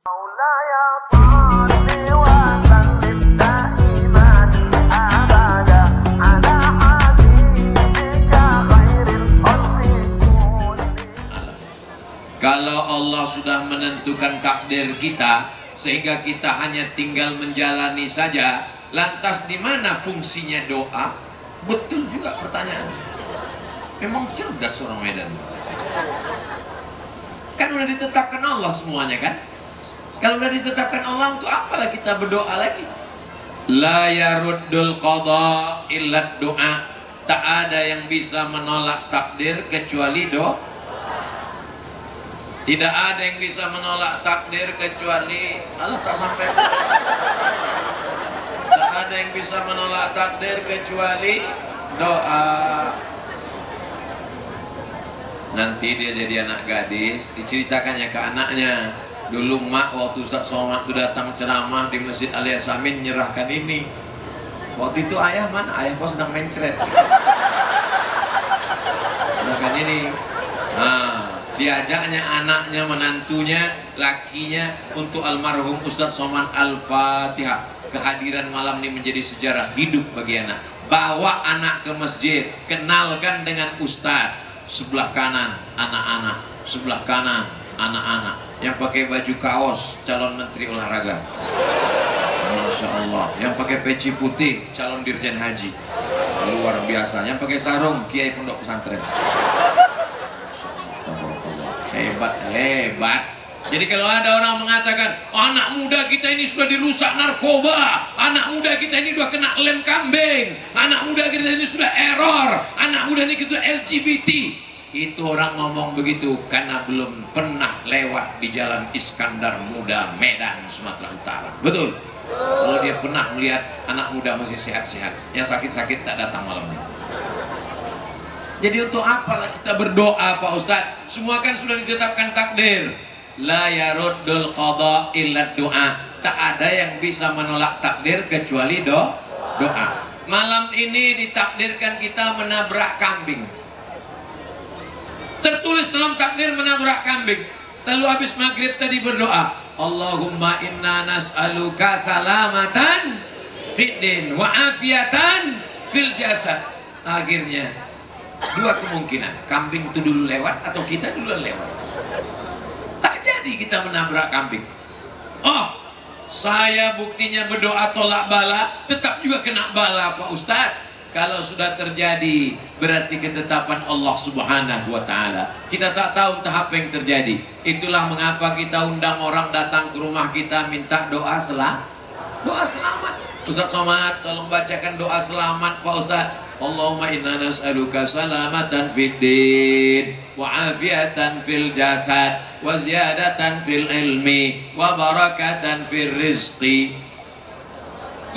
Kalau Allah sudah menentukan takdir kita sehingga kita hanya tinggal menjalani saja, lantas di mana fungsinya doa? Betul juga pertanyaan. Memang cerdas orang Medan. Kan udah ditetapkan Allah semuanya kan? Kalau udah ditetapkan Allah, untuk apalah kita berdoa lagi? La yaruddul qada illa doa. Tak ada yang bisa menolak takdir kecuali doa. Tidak ada yang bisa menolak takdir kecuali Allah, tak sampai. Tak ada yang bisa menolak takdir kecuali doa. Nanti dia jadi anak gadis, diceritakannya ke anaknya. Dulu mak waktu Ustaz Somad itu datang ceramah di Masjid Ali Yasamin nyerahkan ini. Waktu itu ayah mana? Ayah kok sedang mencret. Serahkan ini. Nah, diajaknya anaknya, menantunya, lakinya untuk almarhum Ustaz Somad Al-Fatihah. Kehadiran malam ini menjadi sejarah hidup bagi anak. Bawa anak ke masjid, kenalkan dengan Ustaz. Sebelah kanan anak-anak, sebelah kanan anak-anak. Yang pakai baju kaos calon menteri olahraga, Masya Allah. Yang pakai peci putih calon dirjen haji, luar biasa. Yang pakai sarung kiai pondok pesantren. Hebat, hebat. Jadi kalau ada orang mengatakan, oh, anak muda kita ini sudah dirusak narkoba, anak muda kita ini sudah kena lem kambing, anak muda kita ini sudah error, anak muda ini kita LGBT. Itu orang ngomong begitu karena belum pernah lewat di jalan Iskandar Muda, Medan, Sumatera Utara. Betul? Kalau dia pernah melihat anak muda masih sehat-sehat, yang sakit-sakit tak datang malam ini. Jadi untuk apalah kita berdoa Pak Ustadz? Semua kan sudah ditetapkan takdir. La yaruddul qada illa doa. Tak ada yang bisa menolak takdir kecuali doa. Malam ini ditakdirkan kita menabrak kambing. Tertulis dalam takdir menabrak kambing. Lalu habis maghrib tadi berdoa, Allahumma inna nas'aluka salamatan fid din wa afiatan fil jasad. Akhirnya dua kemungkinan, kambing itu dulu lewat atau kita dulu lewat. Tak jadi kita menabrak kambing. Oh, saya buktinya berdoa tolak bala, tetap juga kena bala Pak Ustadz. Kalau sudah terjadi berarti ketetapan Allah Subhanahu wa Ta'ala. Kita tak tahu entah apa yang terjadi. Itulah mengapa kita undang orang datang ke rumah kita minta doa selamat. Ustaz Somad tolong bacakan doa selamat Pak Ustaz. Allahumma inna nas'aluka salamatan fid din wa afiatan fil jasad wa ziyadatan fil ilmi wa barakatan fil rizqi.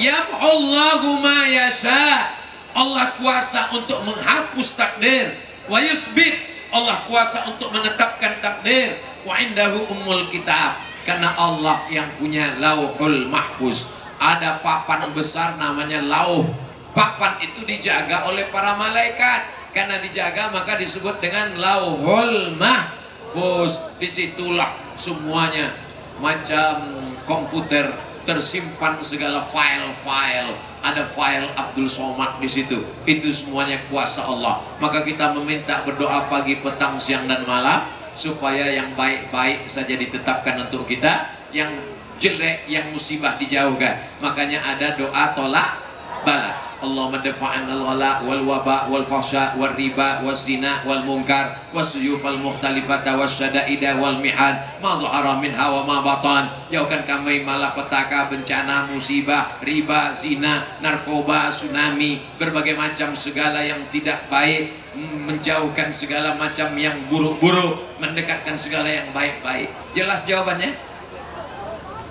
Yam'allahu ma yasha'. Allah kuasa untuk menghapus takdir. Wa yusbit. Allah kuasa untuk menetapkan takdir. Wa indahu ummul kitab. Karena Allah yang punya lauhul mahfuz. Ada papan besar namanya lauh. Papan itu dijaga oleh para malaikat. Karena dijaga maka disebut dengan lauhul mahfuz. Disitulah semuanya macam komputer tersimpan segala file-file. Ada file Abdul Somad di situ. Itu semuanya kuasa Allah. Maka kita meminta berdoa pagi, petang, siang dan malam supaya yang baik-baik saja ditetapkan untuk kita, yang jelek, yang musibah dijauhkan. Makanya ada doa tolak bala. Allahumma dafa'an al-ghala wal waba wal fahsya wal riba wal zina wal munkar was suyufal mukhtalifata was syada'ida wal mihad ma dhahara minha wa ma batan. Jauhkan kami malapetaka, bencana, musibah, riba, zina, narkoba, tsunami, berbagai macam segala yang tidak baik, menjauhkan segala macam yang buruk-buruk, mendekatkan segala yang baik-baik. Jelas jawabannya?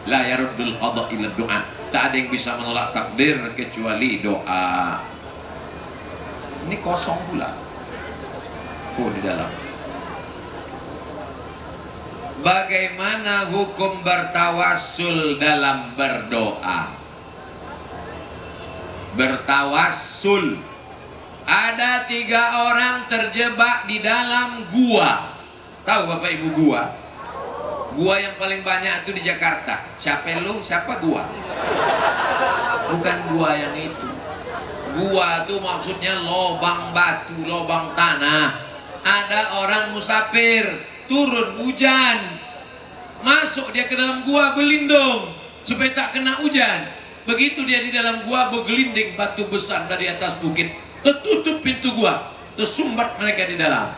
La yaruddul qada illa doa. Tak ada yang bisa menolak takdir kecuali doa. Ini kosong pula. Oh, di dalam. Bagaimana hukum bertawassul dalam berdoa? Bertawassul. Ada 3 orang terjebak di dalam gua. Tahu Bapak Ibu gua? Gua yang paling banyak itu di Jakarta. Siapa lu? Siapa gua? Bukan gua yang itu. Gua tuh maksudnya lobang batu, lobang tanah. Ada orang musafir, turun hujan, masuk dia ke dalam gua berlindung supaya tak kena hujan. Begitu dia di dalam gua bergelinding batu besar dari atas bukit, tertutup pintu gua, tersumbat mereka di dalam.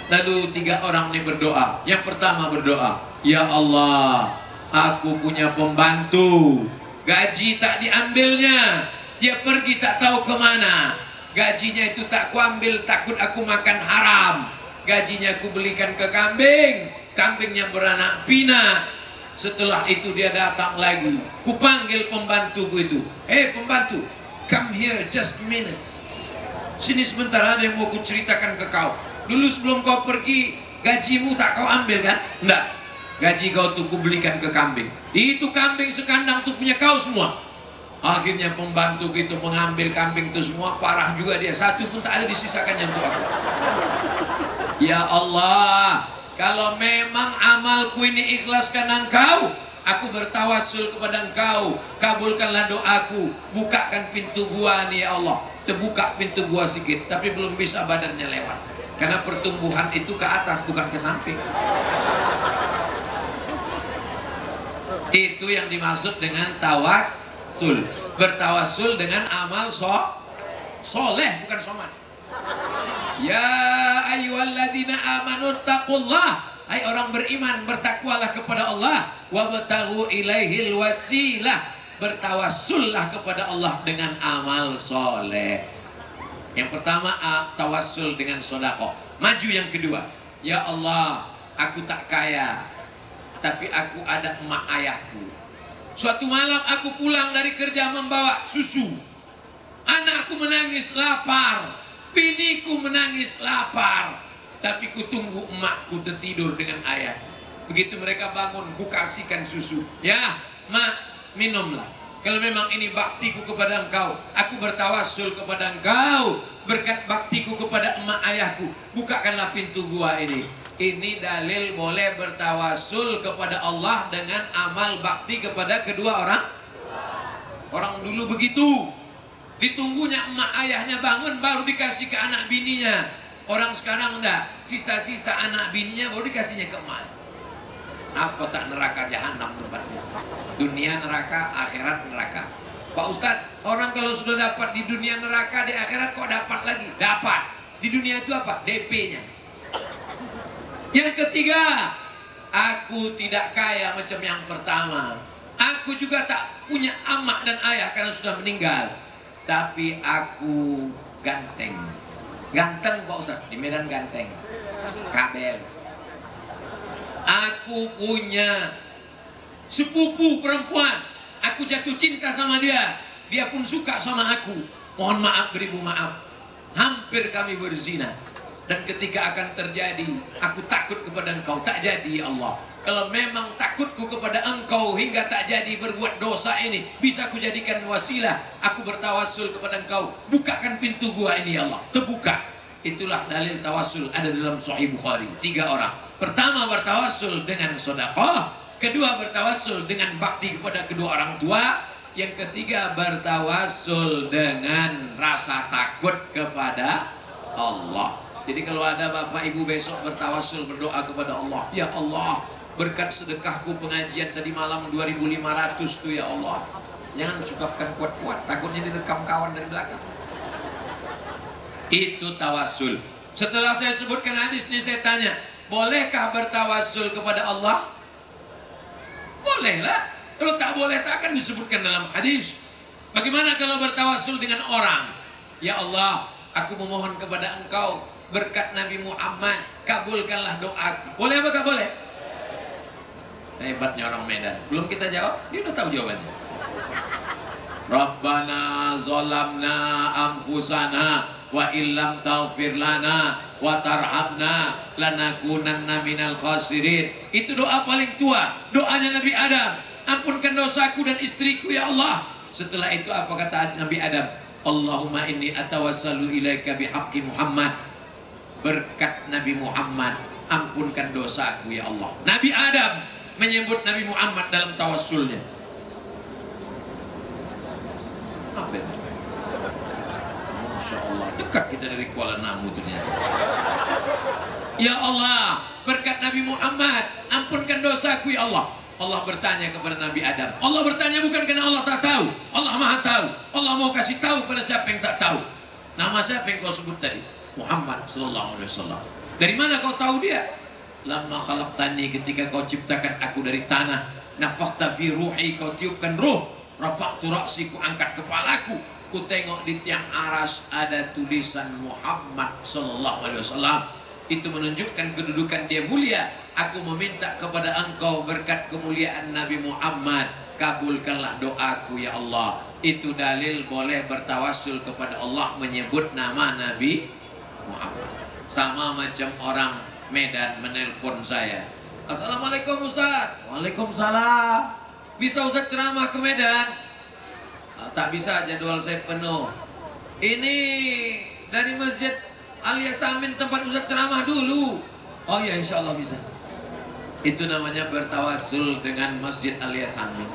Lalu 3 orang ini berdoa. Yang pertama berdoa, ya Allah, aku punya pembantu, gaji tak diambilnya, dia pergi tak tahu kemana. Gajinya itu tak kuambil, takut aku makan haram. Gajinya aku belikan ke kambing, kambingnya beranak pinak. Setelah itu dia datang lagi, kupanggil pembantuku itu, pembantu, come here just a minute, sini sebentar, ada yang mau kuceritakan ke kau. Dulu sebelum kau pergi, gajimu tak kau ambil kan? Enggak, gaji kau tuh kubelikan ke kambing. Itu kambing sekandang tuh punya kau semua. Akhirnya pembantu itu mengambil kambing itu semua. Parah juga dia, satu pun tak ada disisakannya untuk aku. Ya Allah, kalau memang amalku ini ikhlas karena Engkau, aku bertawassul kepada Engkau, kabulkanlah doaku, bukakan pintu gua nih ya Allah. Terbuka pintu gua sedikit, tapi belum bisa badannya lewat. Karena pertumbuhan itu ke atas, bukan ke samping. Itu yang dimaksud dengan tawassul. Bertawassul dengan amal soleh, bukan soman. Ya ayyuhalladzina amanu taqullah. Hai orang beriman, bertakwalah kepada Allah. Wabtaghu ilaihil wasilah. Bertawassullah kepada Allah dengan amal soleh. Yang pertama, tawassul dengan sedekah. Maju yang kedua, ya Allah, aku tak kaya, tapi aku ada emak ayahku. Suatu malam aku pulang dari kerja membawa susu. Anakku menangis lapar, biniku menangis lapar, tapi ku tunggu emakku tertidur dengan ayah. Begitu mereka bangun, ku kasihkan susu. Ya, mak, minumlah. Kalau memang ini baktiku kepada engkau, aku bertawassul kepada engkau. Berkat baktiku kepada emak ayahku, bukakanlah pintu gua ini. Ini dalil boleh bertawassul kepada Allah dengan amal bakti kepada kedua orang. Orang dulu begitu, ditunggunya emak ayahnya bangun baru dikasih ke anak bininya. Orang sekarang enggak, sisa-sisa anak bininya baru dikasihnya ke emak. Apa tak neraka jahanam tempatnya? Dunia neraka, akhirat neraka. Pak Ustadz, orang kalau sudah dapat di dunia neraka, di akhirat kok dapat lagi? Dapat. Di dunia itu apa? DP-nya. Yang ketiga, aku tidak kaya macam yang pertama. Aku juga tak punya amak dan ayah karena sudah meninggal. Tapi aku ganteng. Ganteng Pak Ustadz, di Medan ganteng. Kabel. Aku punya sepupu perempuan. Aku jatuh cinta sama dia, dia pun suka sama aku. Mohon maaf, beribu maaf, hampir kami berzina. Dan ketika akan terjadi, aku takut kepada engkau, tak jadi ya Allah. Kalau memang takutku kepada engkau hingga tak jadi berbuat dosa ini, bisa aku jadikan wasilah. Aku bertawassul kepada engkau, bukakan pintu gua ini ya Allah. Terbuka. Itulah dalil tawassul, ada dalam Sahih Bukhari. 3 orang. Pertama bertawassul dengan sedekah. Kedua bertawassul dengan bakti kepada kedua orang tua. Yang ketiga bertawassul dengan rasa takut kepada Allah. Jadi kalau ada bapak ibu besok bertawassul, berdoa kepada Allah, ya Allah, berkat sedekahku pengajian tadi malam 2.500 tuh ya Allah, jangan cukupkan kuat-kuat, takutnya direkam kawan dari belakang. Itu tawassul. Setelah saya sebutkan hadis ini, saya tanya, bolehkah bertawassul kepada Allah? Bolehlah. Kalau tak boleh tak akan disebutkan dalam hadis. Bagaimana kalau bertawassul dengan orang? Ya Allah, aku memohon kepada engkau berkat Nabi Muhammad, kabulkanlah doaku. Boleh apa tak boleh? Hebatnya orang Medan. Belum kita jawab, dia udah tahu jawabannya. Rabbana zalamna anfusana wa illam taghfir lana wa tarhamna lanakunanna minal khasirin. Itu doa paling tua, doanya Nabi Adam. Ampunkan dosaku dan istriku ya Allah. Setelah itu apa kata Nabi Adam? Allahumma inni atawassalu ilaika bihaqqi Muhammad. Berkat Nabi Muhammad, ampunkan dosaku ya Allah. Nabi Adam menyebut Nabi Muhammad dalam tawassulnya? Apa itu? Masya Allah, dekat kita dari Kuala Namu ternyata. Ya Allah, berkat Nabi Muhammad, ampunkan dosaku ya Allah. Allah bertanya kepada Nabi Adam. Allah bertanya bukan karena Allah tak tahu. Allah maha tahu. Allah mau kasih tahu pada siapa yang tak tahu. Nama siapa yang kau sebut tadi? Muhammad sallallahu alaihi wasallam. Dari mana kau tahu dia? Lama khalaqtani, ketika kau ciptakan aku dari tanah. Nafakhta fi ruhi, kau tiupkan ruh. Rafa'tu ra'si, ku angkat kepalaku. Ku tengok di tiang aras ada tulisan Muhammad sallallahu alaihi wasallam. Itu menunjukkan kedudukan dia mulia. Aku meminta kepada engkau berkat kemuliaan Nabi Muhammad, kabulkanlah doaku ya Allah. Itu dalil boleh bertawassul kepada Allah menyebut nama Nabi Muhammad. Sama macam orang Medan menelpon saya. Assalamualaikum Ustaz. Waalaikumsalam. Bisa Ustaz ceramah ke Medan? Tak bisa, jadwal saya penuh. Ini dari Masjid Al-Yasamin tempat Ustaz ceramah dulu. Oh ya, insya Allah bisa. Itu namanya bertawassul dengan Masjid Al-Yasamin.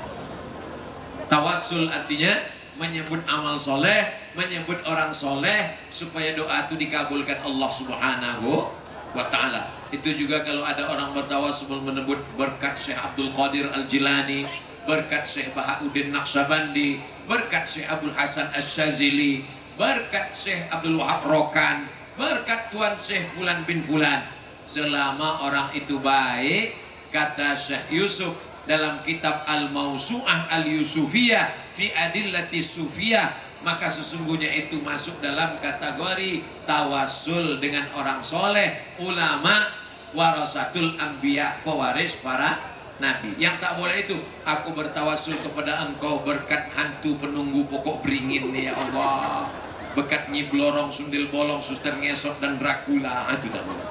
Tawassul artinya menyebut amal soleh, menyebut orang soleh supaya doa itu dikabulkan Allah Subhanahu wa ta'ala. Itu juga kalau ada orang bertawassul menyebut berkat Syekh Abdul Qadir Al-Jilani, berkat Syekh Bahauddin Naqsyabandi, berkat Syekh Abdul Hasan Asy-Syazili, berkat Syekh Abdul Wahab Rokan, berkat Tuan Syekh Fulan bin Fulan. Selama orang itu baik, kata Syekh Yusuf dalam kitab Al-Mausu'ah Al-Yusufiyah fi Adillati Sufiyah, maka sesungguhnya itu masuk dalam kategori tawassul dengan orang soleh, ulama, warasatul anbiya, pewaris para nabi. Yang tak boleh itu, aku bertawassul kepada engkau berkat hantu penunggu pokok beringin ya Allah, berkat Nyi Blorong, Sundil Bolong, Suster Ngesot dan Dracula. Itu tak boleh,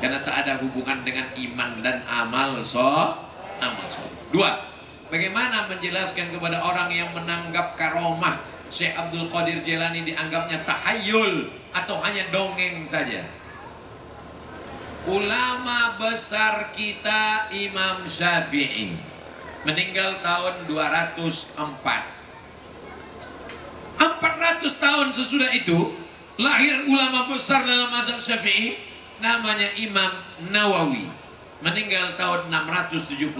karena tak ada hubungan dengan iman dan amal soleh. Dua, bagaimana menjelaskan kepada orang yang menanggap karomah Syekh Abdul Qadir Jilani dianggapnya tahayul atau hanya dongeng saja? Ulama besar kita Imam Syafi'i meninggal tahun 204. 400 tahun sesudah itu lahir ulama besar dalam mazhab Syafi'i namanya Imam Nawawi, meninggal tahun 676.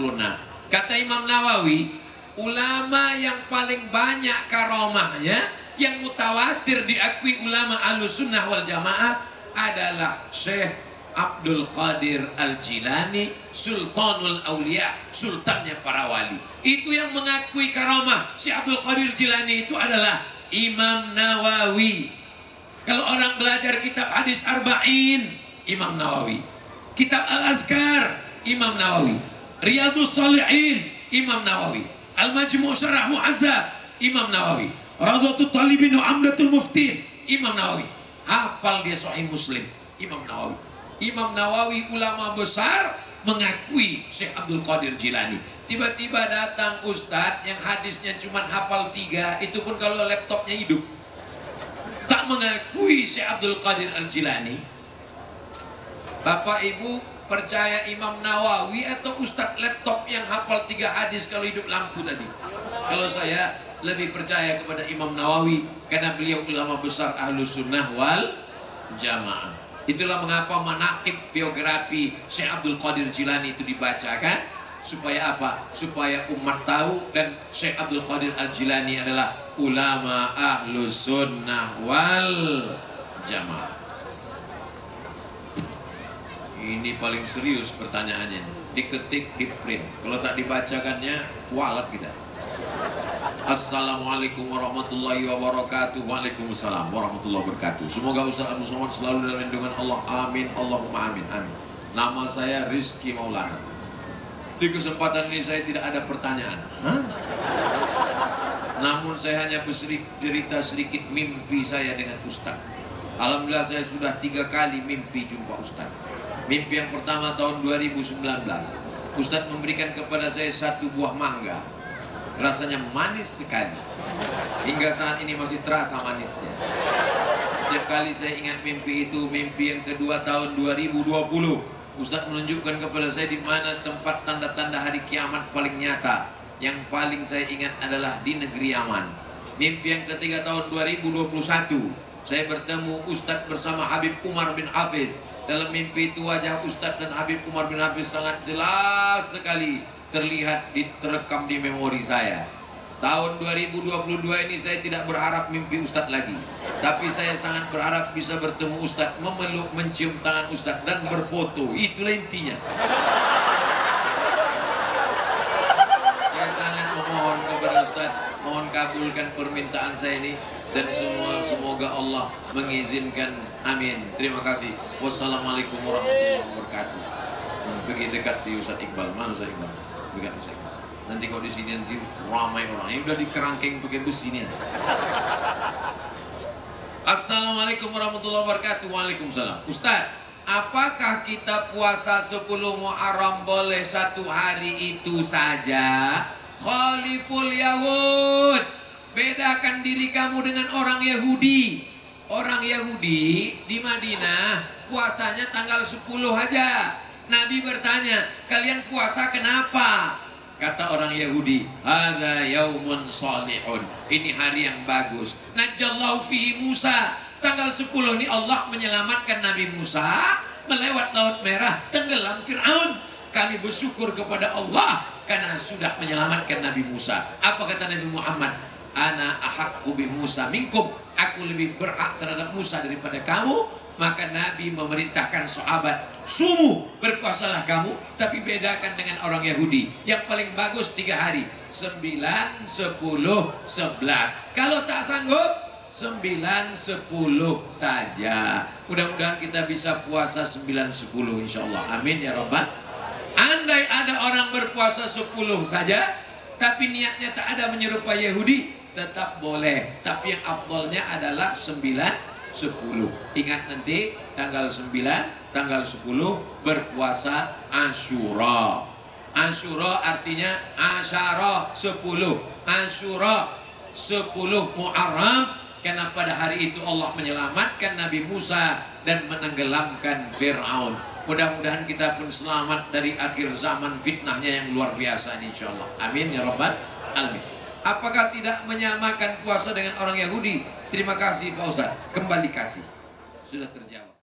Kata Imam Nawawi, ulama yang paling banyak karomahnya, yang mutawatir diakui ulama Ahlussunnah wal Jamaah adalah Syekh Abdul Qadir Al-Jilani, Sultanul Aulia, sultannya para wali. Itu yang mengakui karomah Syekh Abdul Qadir Jilani itu adalah Imam Nawawi. Kalau orang belajar kitab hadis Arba'in, Imam Nawawi. Kitab Al-Azkar, Imam Nawawi. Riyadhus Shalihin, Imam Nawawi. Al-Majmu' Syarah Mu'azzab, Imam Nawawi. Rawdatul Talibin wa Amdatul Muftin, Imam Nawawi. Hafal dia Sahih Muslim, Imam Nawawi. Imam Nawawi ulama besar mengakui Syekh Abdul Qadir Jilani. Tiba-tiba datang ustadz yang hadisnya cuma hafal 3, itu pun kalau laptopnya hidup, tak mengakui Syekh Abdul Qadir Al-Jilani. Bapak Ibu percaya Imam Nawawi atau ustadz laptop yang hafal 3 hadis kalau hidup lampu tadi? Kalau saya lebih percaya kepada Imam Nawawi karena beliau ulama besar Ahlussunnah wal Jamaah. Itulah mengapa manaqib biografi Syekh Abdul Qadir Jilani itu dibacakan, supaya apa? Supaya umat tahu dan Syekh Abdul Qadir Al-Jilani adalah ulama Ahlussunnah wal Jamaah. Ini paling serius pertanyaannya, diketik, di print. Kalau tak dibacakannya, walat kita. Assalamualaikum warahmatullahi wabarakatuh. Waalaikumsalam warahmatullahi wabarakatuh. Semoga Ustaz Abdul Somad selalu dalam lindungan Allah. Amin. Allahumma amin. Amin. Nama saya Rizky Maulana. Di kesempatan ini saya tidak ada pertanyaan. Namun saya hanya bercerita sedikit mimpi saya dengan Ustaz. Alhamdulillah saya sudah 3 kali mimpi jumpa Ustaz. Mimpi yang pertama tahun 2019, Ustaz memberikan kepada saya 1 buah mangga. Rasanya manis sekali. Hingga saat ini masih terasa manisnya. Setiap kali saya ingat mimpi itu. Mimpi yang kedua tahun 2020, Ustaz menunjukkan kepada saya di mana tempat tanda-tanda hari kiamat paling nyata. Yang paling saya ingat adalah di negeri Yaman. Mimpi yang ketiga tahun 2021, saya bertemu Ustaz bersama Habib Umar bin Hafiz. Dalam mimpi itu wajah Ustaz dan Habib Umar bin Hafiz sangat jelas sekali terlihat, terekam di memori saya. Tahun 2022 ini saya tidak berharap mimpi Ustadz lagi, tapi saya sangat berharap bisa bertemu Ustadz, memeluk, mencium tangan Ustadz dan berfoto. Itulah intinya. Saya sangat memohon kepada Ustadz, mohon kabulkan permintaan saya ini, dan semoga Allah mengizinkan. Amin. Terima kasih. Wassalamualaikum warahmatullahi wabarakatuh. Pergi dekat di Ustadz Iqbal. Mana Ustadz Iqbal? Dekat Ustadz Iqbal. Nanti kalau di sini nanti ramai orang. Ini udah dikerangkeng pakai bus ini. Assalamualaikum warahmatullahi wabarakatuh. Waalaikumsalam. Ustaz, apakah kita puasa 10 Muharram boleh satu hari itu saja? Khaliful Yahud. Bedakan diri kamu dengan orang Yahudi. Orang Yahudi di Madinah puasanya tanggal 10 aja. Nabi bertanya, kalian puasa kenapa? Kata orang Yahudi, hadza yaumun salihun. Ini hari yang bagus. Najallahu fihi Musa. Tanggal 10 ini Allah menyelamatkan Nabi Musa melewat Laut Merah, tenggelam Fir'aun. Kami bersyukur kepada Allah karena sudah menyelamatkan Nabi Musa. Apa kata Nabi Muhammad? Ana ahaqqu bi Musa minkum. Aku lebih berhak terhadap Musa daripada kamu. Maka Nabi memerintahkan sahabat, sumu, berpuasalah kamu, tapi bedakan dengan orang Yahudi. Yang paling bagus 3 hari, 9, 10, 11. Kalau tak sanggup, 9, 10 saja. Mudah-mudahan kita bisa puasa 9, 10 insya Allah. Amin ya Rabbal. Andai ada orang berpuasa 10 saja, tapi niatnya tak ada menyerupai Yahudi, tetap boleh. Tapi yang afdalnya adalah 9, 10. Ingat nanti tanggal 9, tanggal 10 berpuasa Asyura. Asyura artinya asyara 10. Asyura 10 Muharram, karena pada hari itu Allah menyelamatkan Nabi Musa dan menenggelamkan Fir'aun. Mudah-mudahan kita pun selamat dari akhir zaman fitnahnya yang luar biasa ini insyaallah. Amin ya Rabbal alamin. Apakah tidak menyamakan puasa dengan orang Yahudi? Terima kasih Pak Ustaz. Kembali kasih. Sudah terjawab.